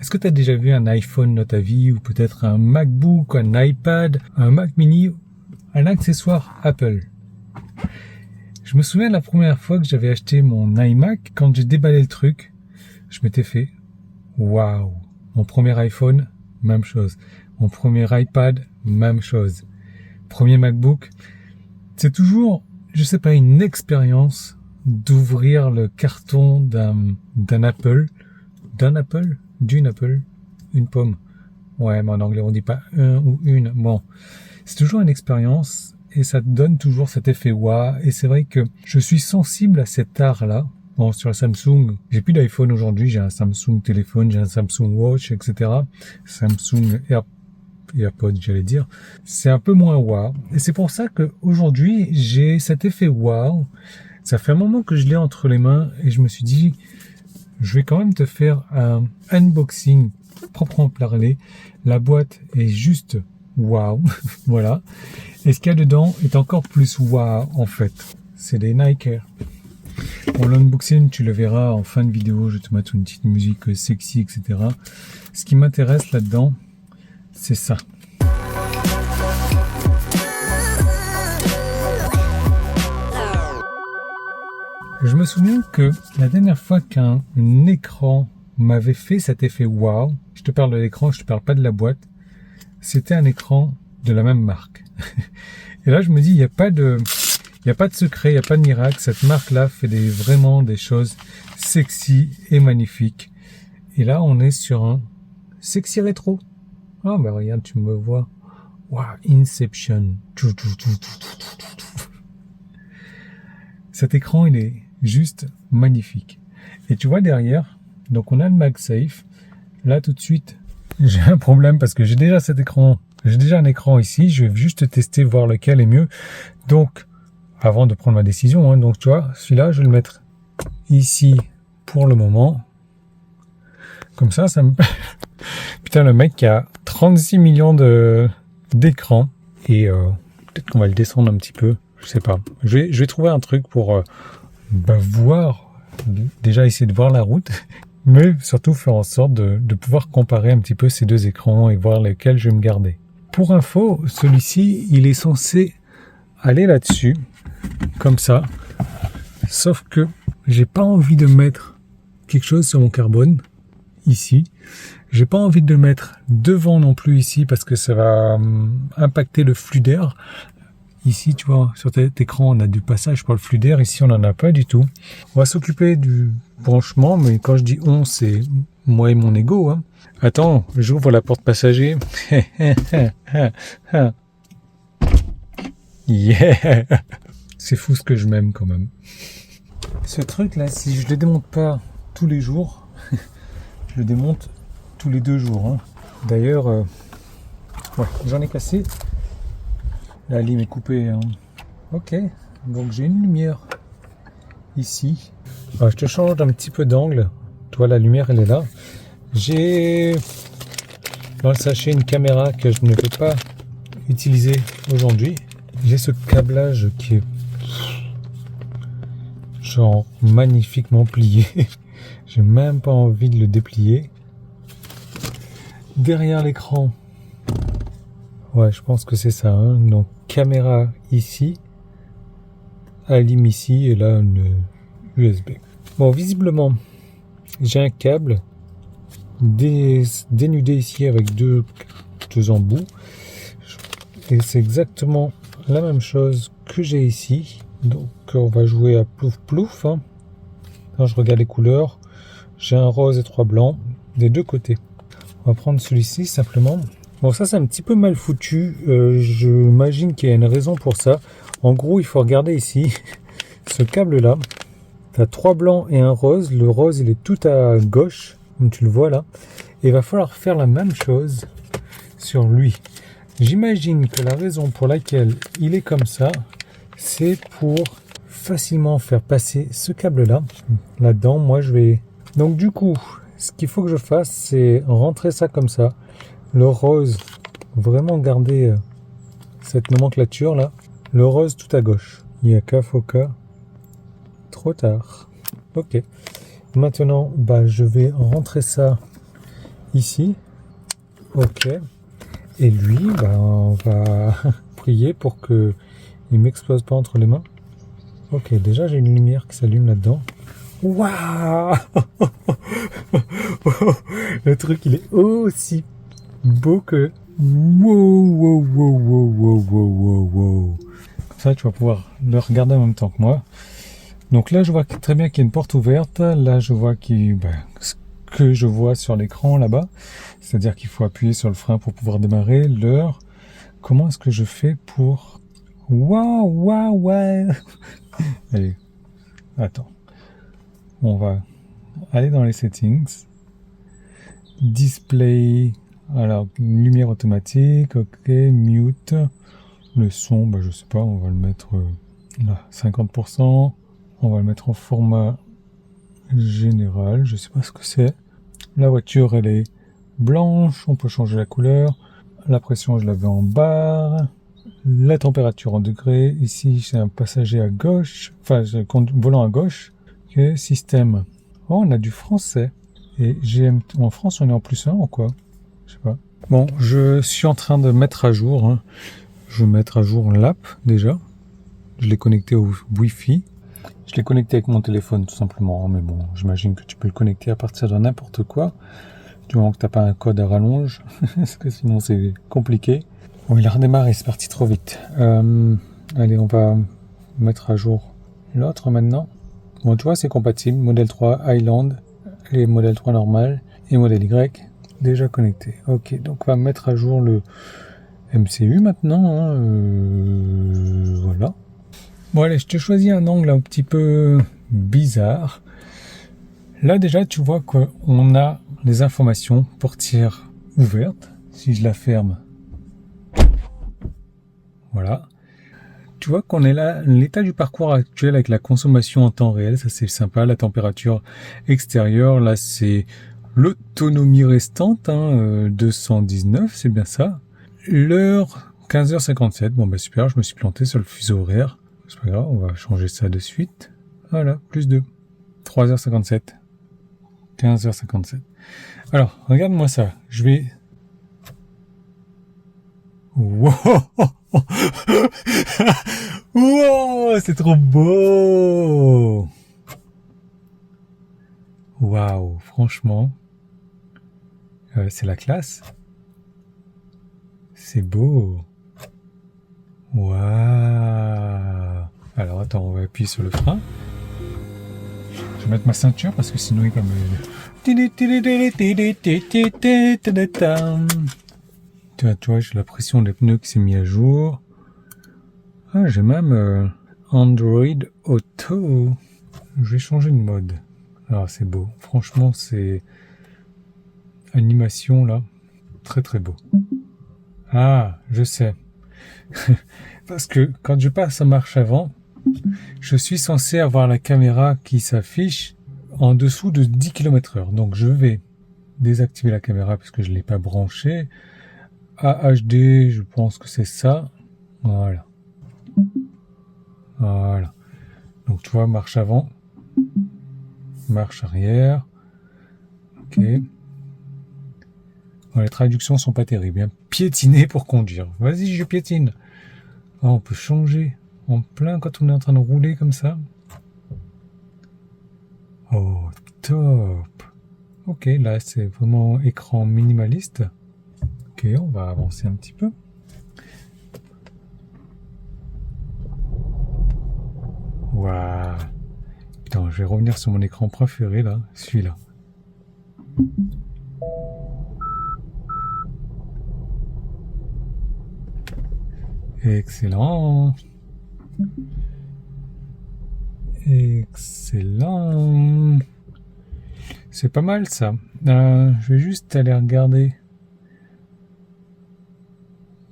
Est-ce que tu as déjà vu un iPhone dans ta vie, ou peut-être un MacBook, un iPad, un Mac mini, un accessoire Apple? Je me souviens de la première fois que j'avais acheté mon iMac, quand j'ai déballé le truc, je m'étais fait waouh. Mon premier iPhone, même chose. Mon premier iPad, même chose. Premier MacBook, c'est toujours, je sais pas, une expérience d'ouvrir le carton d'un Apple, d'une Apple, une pomme. Ouais, mais en anglais on dit pas un ou une. Bon, c'est toujours une expérience et ça te donne toujours cet effet waouh. Et c'est vrai que je suis sensible à cet art-là. Bon, sur la Samsung, j'ai plus d'iPhone aujourd'hui, j'ai un Samsung téléphone, j'ai un Samsung Watch, etc. Samsung AirPods, j'allais dire. C'est un peu moins wow. Et c'est pour ça qu'aujourd'hui, j'ai cet effet wow. Ça fait un moment que je l'ai entre les mains et je me suis dit, je vais quand même te faire un unboxing proprement parler. La boîte est juste wow. Voilà. Et ce qu'il y a dedans est encore plus wow, en fait. C'est des Nike Air. Pour l'unboxing, tu le verras en fin de vidéo. Je vais te mettre une petite musique sexy, etc. Ce qui m'intéresse là-dedans, c'est ça. Je me souviens que la dernière fois qu'un écran m'avait fait cet effet wow, je te parle de l'écran, je te parle pas de la boîte, c'était un écran de la même marque. Et là, je me dis, il n'y a pas de secret, il n'y a pas de miracle. Cette marque-là fait vraiment des choses sexy et magnifiques. Et là, on est sur un sexy rétro. Ah, bah regarde, tu me vois. Wow, Inception. Cet écran, il est juste magnifique. Et tu vois derrière, donc on a le MagSafe. Là, tout de suite, j'ai un problème parce que j'ai déjà cet écran. J'ai déjà un écran ici. Je vais juste tester, voir lequel est mieux. Donc, avant de prendre ma décision, hein, donc tu vois, celui-là, je vais le mettre ici pour le moment. Comme ça me... Putain, le mec qui a 36 millions d'écrans. Et peut-être qu'on va le descendre un petit peu. Je sais pas. Je vais trouver un truc pour voir, déjà essayer de voir la route, mais surtout faire en sorte de pouvoir comparer un petit peu ces deux écrans et voir lesquels je vais me garder. Pour info, celui-ci, il est censé aller là-dessus, comme ça. Sauf que j'ai pas envie de mettre quelque chose sur mon carbone, ici. J'ai pas envie de le mettre devant non plus ici, parce que ça va impacter le flux d'air. Ici, tu vois, sur cet écran, on a du passage pour le flux d'air. Ici, on n'en a pas du tout. On va s'occuper du branchement, mais quand je dis on, c'est moi et mon ego. Hein. Attends, j'ouvre la porte passager. Yeah. C'est fou ce que je m'aime quand même. Ce truc-là, si je le démonte pas tous les jours, je le démonte tous les 2 jours. Hein. D'ailleurs, ouais, j'en ai cassé. La lime est coupée. Hein. Ok, donc j'ai une lumière ici. Alors, je te change d'un petit peu d'angle. Toi, la lumière, elle est là. J'ai dans le sachet une caméra que je ne vais pas utiliser aujourd'hui. J'ai ce câblage qui est genre magnifiquement plié. J'ai même pas envie de le déplier. Derrière l'écran, ouais, je pense que c'est ça. Hein. Donc caméra ici, alim ici et là une USB. Bon, visiblement, j'ai un câble dénudé ici avec deux embouts. Et c'est exactement la même chose que j'ai ici. Donc on va jouer à plouf plouf. Hein. Quand je regarde les couleurs, j'ai un rose et 3 blancs des deux côtés. On va prendre celui-ci simplement. Bon, ça c'est un petit peu mal foutu. J'imagine qu'il y a une raison pour ça. En gros, il faut regarder ici. Ce câble-là, tu as 3 blancs et un rose. Le rose, il est tout à gauche, comme tu le vois là. Et il va falloir faire la même chose sur lui. J'imagine que la raison pour laquelle il est comme ça, c'est pour facilement faire passer ce câble-là. Là-dedans, moi je vais... Donc du coup, ce qu'il faut que je fasse, c'est rentrer ça comme ça. Le rose, vraiment garder cette nomenclature là. Le rose tout à gauche. Yaka Foka. Trop tard. Ok. Maintenant, je vais rentrer ça ici. Ok. Et lui, on va prier pour que il m'explose pas entre les mains. Ok, déjà j'ai une lumière qui s'allume là-dedans. Waouh! Le truc, il est aussi beau que... Wow. Comme ça, tu vas pouvoir le regarder en même temps que moi. Donc là, je vois très bien qu'il y a une porte ouverte. Là, je vois ce que je vois sur l'écran là-bas. C'est-à-dire qu'il faut appuyer sur le frein pour pouvoir démarrer. L'heure. Comment est-ce que je fais pour... Waouh. Allez, attends. On va aller dans les settings. Display. Alors, lumière automatique. Ok, mute. Le son, je sais pas, on va le mettre à 50%. On va le mettre en format général. Je sais pas ce que c'est. La voiture, elle est blanche. On peut changer la couleur. La pression, je l'avais en barre. La température en degrés. Ici, c'est un passager à gauche. Enfin, volant à gauche. Ok, système. Oh, on a du français. Et GM, en France, on est en +1 ou quoi? Je sais pas. Bon, je suis en train de mettre à jour. Hein. Je vais mettre à jour l'app, déjà. Je l'ai connecté au Wi-Fi. Je l'ai connecté avec mon téléphone, tout simplement. Mais bon, j'imagine que tu peux le connecter à partir de n'importe quoi. Du moment que tu n'as pas un code à rallonge. Parce que sinon, c'est compliqué. Bon, il a redémarré, c'est parti trop vite. Allez, on va mettre à jour l'autre maintenant. Bon, tu vois, c'est compatible. Modèle 3 Highland et modèle 3 normal et modèle Y déjà connecté. Ok, donc on va mettre à jour le MCU maintenant. Hein, voilà. Bon, allez, je te choisis un angle un petit peu bizarre. Là, déjà, tu vois qu'on a les informations portière ouverte. Si je la ferme, voilà. Tu vois qu'on est là, l'état du parcours actuel avec la consommation en temps réel, ça c'est sympa, la température extérieure, là c'est l'autonomie restante, 219, c'est bien ça. L'heure, 15h57, bon super, je me suis planté sur le fuseau horaire, c'est pas grave, on va changer ça de suite. Voilà, +2, 3h57, 15h57. Alors, regarde-moi ça, je vais... Wow! Wow, c'est trop beau! Waouh, franchement, c'est la classe. C'est beau. Waouh! Alors attends, on va appuyer sur le frein. Je vais mettre ma ceinture parce que sinon il va me... Tu vois, j'ai la pression des pneus qui s'est mis à jour. Ah, j'ai même Android Auto. Je vais changer de mode. Alors c'est beau. Franchement, c'est animation là. Très très beau. Ah, je sais. Parce que quand je passe en marche avant, je suis censé avoir la caméra qui s'affiche en dessous de 10 km/h. Donc je vais désactiver la caméra parce que je ne l'ai pas branchée. AHD, je pense que c'est ça. Voilà. Voilà. Donc tu vois, marche avant, marche arrière. Ok. Bon, les traductions sont pas terribles. Hein. Piétiner pour conduire. Vas-y, je piétine. Oh, on peut changer en plein quand on est en train de rouler comme ça. Oh, top. Ok, là c'est vraiment écran minimaliste. Ok, on va avancer un petit peu. Waouh. Putain, je vais revenir sur mon écran préféré là, celui-là. Excellent. Excellent. C'est pas mal ça. Je vais juste aller regarder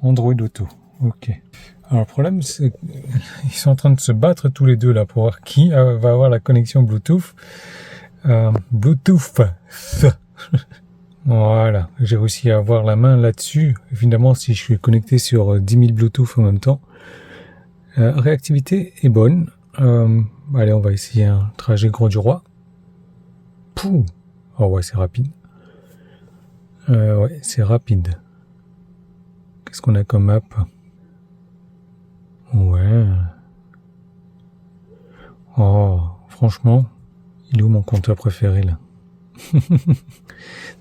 Android Auto. Ok. Alors le problème, c'est qu'ils sont en train de se battre tous les deux là pour voir qui va avoir la connexion Bluetooth. Bluetooth. Voilà, j'ai réussi à avoir la main là-dessus. Évidemment, si je suis connecté sur 10 000 Bluetooth en même temps. Réactivité est bonne. Allez, on va essayer un trajet Gros du Roi. Pouh. Oh ouais, c'est rapide. Ouais, c'est rapide. Qu'est-ce qu'on a comme map? Ouais. Oh, franchement, il est où mon compteur préféré là?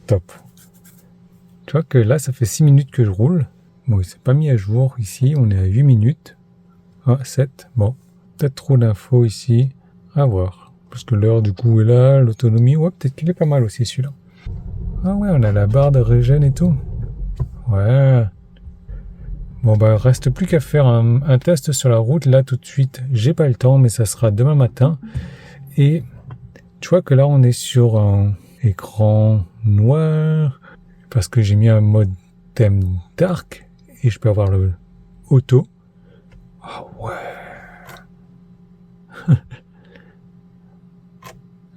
Top. Tu vois que là, ça fait 6 minutes que je roule. Bon, il s'est pas mis à jour ici, on est à 8 minutes. Ah, 7. Bon, peut-être trop d'infos ici. À voir. Parce que l'heure du coup est là, l'autonomie, ouais, peut-être qu'il est pas mal aussi celui-là. Ah ouais, on a la barre de régène et tout. Ouais. Bon bah reste plus qu'à faire un test sur la route là tout de suite. J'ai pas le temps mais ça sera demain matin. Et tu vois que là on est sur un écran noir parce que j'ai mis un mode thème dark et je peux avoir le auto. Ah ouais.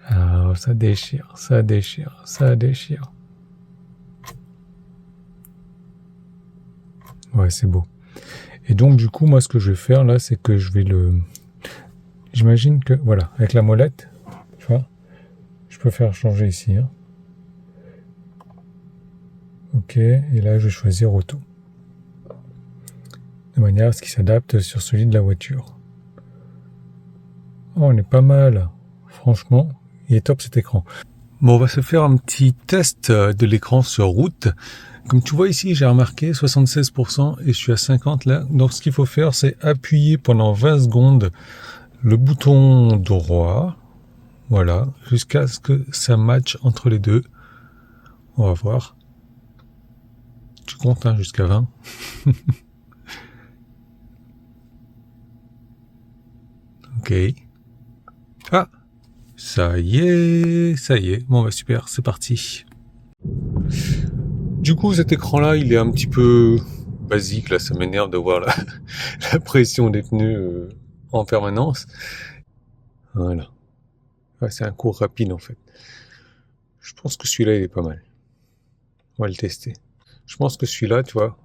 Ah ça déchire, ça déchire, ça déchire. Ouais, c'est beau. Et donc, du coup, moi, ce que je vais faire, là, c'est que je vais J'imagine que, voilà, avec la molette, tu vois, je peux faire changer ici. Hein. Ok, et là, je vais choisir auto. De manière à ce qu'il s'adapte sur celui de la voiture. Oh, on est pas mal. Franchement, il est top cet écran. Bon, on va se faire un petit test de l'écran sur route. Comme tu vois ici, j'ai remarqué 76% et je suis à 50 là. Donc ce qu'il faut faire, c'est appuyer pendant 20 secondes le bouton droit. Voilà, jusqu'à ce que ça matche entre les deux. On va voir. Tu comptes hein, jusqu'à 20. Ok. Ah, ça y est, ça y est. Bon bah super, c'est parti. Du coup, cet écran-là, il est un petit peu basique. Là, ça m'énerve de voir la pression des pneus en permanence. Voilà. Ouais, c'est un cours rapide, en fait. Je pense que celui-là, il est pas mal. On va le tester. Je pense que celui-là, tu vois,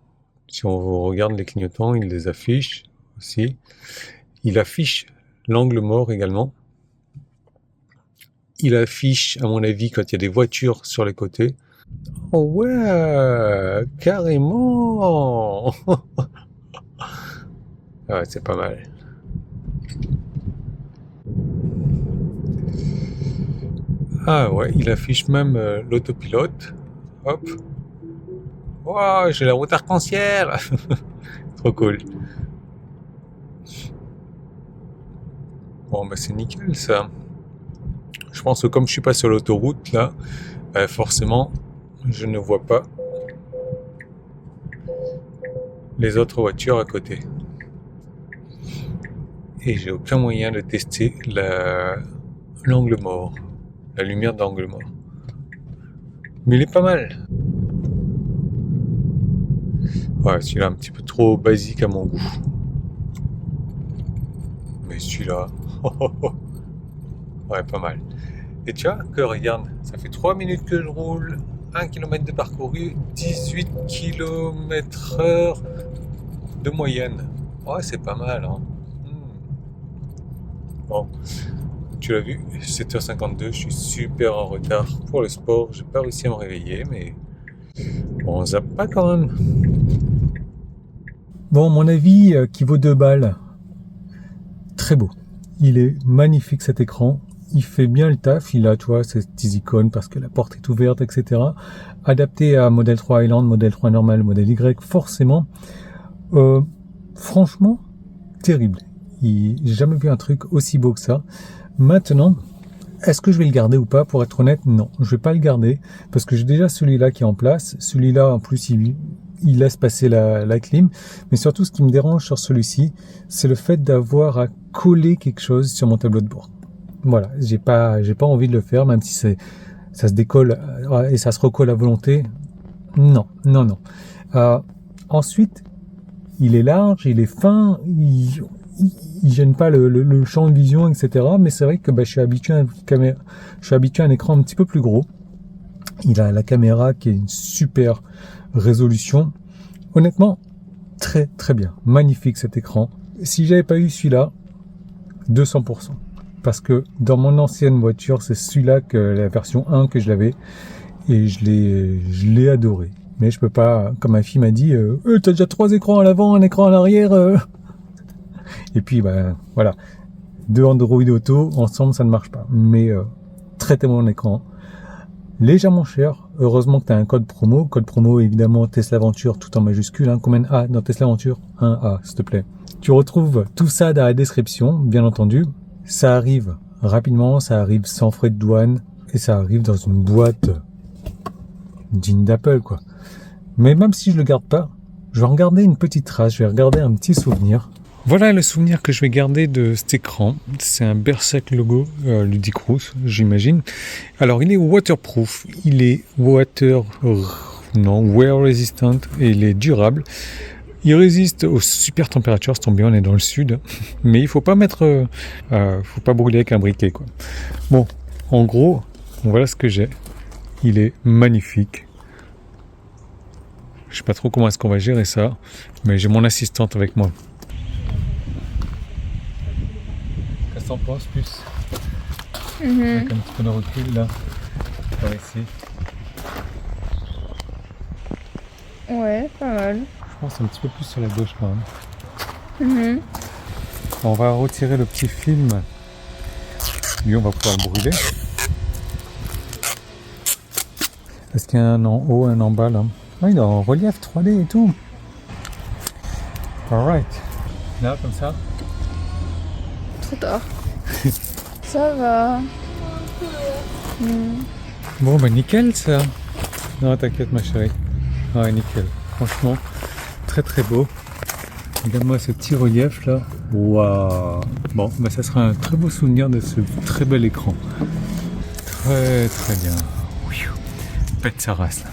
si on regarde les clignotants, il les affiche aussi. Il affiche l'angle mort également. Il affiche, à mon avis, quand il y a des voitures sur les côtés. Oh ouais, carrément. Ouais, c'est pas mal. Ah ouais, il affiche même l'autopilote. Hop. Wow, j'ai la route arc-en-ciel. Trop cool. Bon, bah c'est nickel ça. Je pense que comme je suis pas sur l'autoroute là, forcément, je ne vois pas les autres voitures à côté. Et j'ai aucun moyen de tester l'angle mort, la lumière d'angle mort. Mais il est pas mal. Ouais, celui-là un petit peu trop basique à mon goût. Mais celui-là, ouais, pas mal. Et tu vois que regarde, ça fait 3 minutes que je roule, 1 km de parcouru, 18 km/h de moyenne. Ouais, c'est pas mal, hein. Bon, tu l'as vu, 7h52, je suis super en retard pour le sport. J'ai pas réussi à me réveiller, mais bon, on zappe pas quand même. Bon, mon avis qui vaut 2 balles. Très beau. Il est magnifique cet écran. Il fait bien le taf. Il a, tu vois, ces petites icônes parce que la porte est ouverte, etc. Adapté à Model 3 Highland, Model 3 normal, Model Y, forcément. Franchement, terrible. J'ai jamais vu un truc aussi beau que ça. Maintenant, est-ce que je vais le garder ou pas? Pour être honnête, non. Je vais pas le garder parce que j'ai déjà celui-là qui est en place. Celui-là, en plus, il laisse passer la clim. Mais surtout, ce qui me dérange sur celui-ci, c'est le fait d'avoir à coller quelque chose sur mon tableau de bord. Voilà, j'ai pas envie de le faire, même si ça se décolle et ça se recolle à volonté. Non. Ensuite, il est large, il est fin, il gêne pas le champ de vision, etc. Mais c'est vrai que je suis habitué à un écran un petit peu plus gros. Il a la caméra qui est une super résolution. Honnêtement, très très bien. Magnifique cet écran. Si j'avais pas eu celui-là, 200%. Parce que dans mon ancienne voiture, c'est celui-là, que la version 1 que je l'avais. et je l'ai adoré. Mais je peux pas, comme ma fille m'a dit, t'as déjà 3 écrans à l'avant, un écran à l'arrière. Et puis, voilà. 2 Android Auto, ensemble, ça ne marche pas. Mais très bon écran. Légèrement cher. Heureusement que tu as un code promo. Code promo, évidemment, Tesla Aventure, tout en majuscule. Hein. Combien de A dans Tesla Aventure? 1A, s'il te plaît. Tu retrouves tout ça dans la description, bien entendu. Ça arrive rapidement, ça arrive sans frais de douane. Et ça arrive dans une boîte digne d'Apple, quoi. Mais même si je le garde pas, je vais en garder une petite trace. Je vais regarder un petit souvenir. Voilà le souvenir que je vais garder de cet écran. C'est un Berserk logo Ludicrous, j'imagine. Alors, il est waterproof, il est wear resistant et il est durable. Il résiste aux super températures, ça tombe bien, on est dans le sud. Mais il faut pas faut pas brûler avec un briquet, quoi. Bon, en gros, voilà ce que j'ai. Il est magnifique. Je sais pas trop comment est-ce qu'on va gérer ça, mais j'ai mon assistante avec moi. Qu'est-ce que t'en penses plus? Avec un petit peu de recul là, par ici. Ouais, pas mal. Je pense un petit peu plus sur la gauche quand même. On va retirer le petit film. Lui, on va pouvoir le brûler. Est-ce qu'il y a un en haut, un en bas là? Ah, il est en relief 3D et tout. Alright. Là, comme ça. Trop tard. Ça va. Bon, bah nickel ça. Non, t'inquiète ma chérie. Ouais, nickel. Franchement, très beau. Regarde-moi ce petit relief là. Waouh. Bon, bah ça sera un très beau souvenir de ce très bel écran. Très bien. Pète sa race là.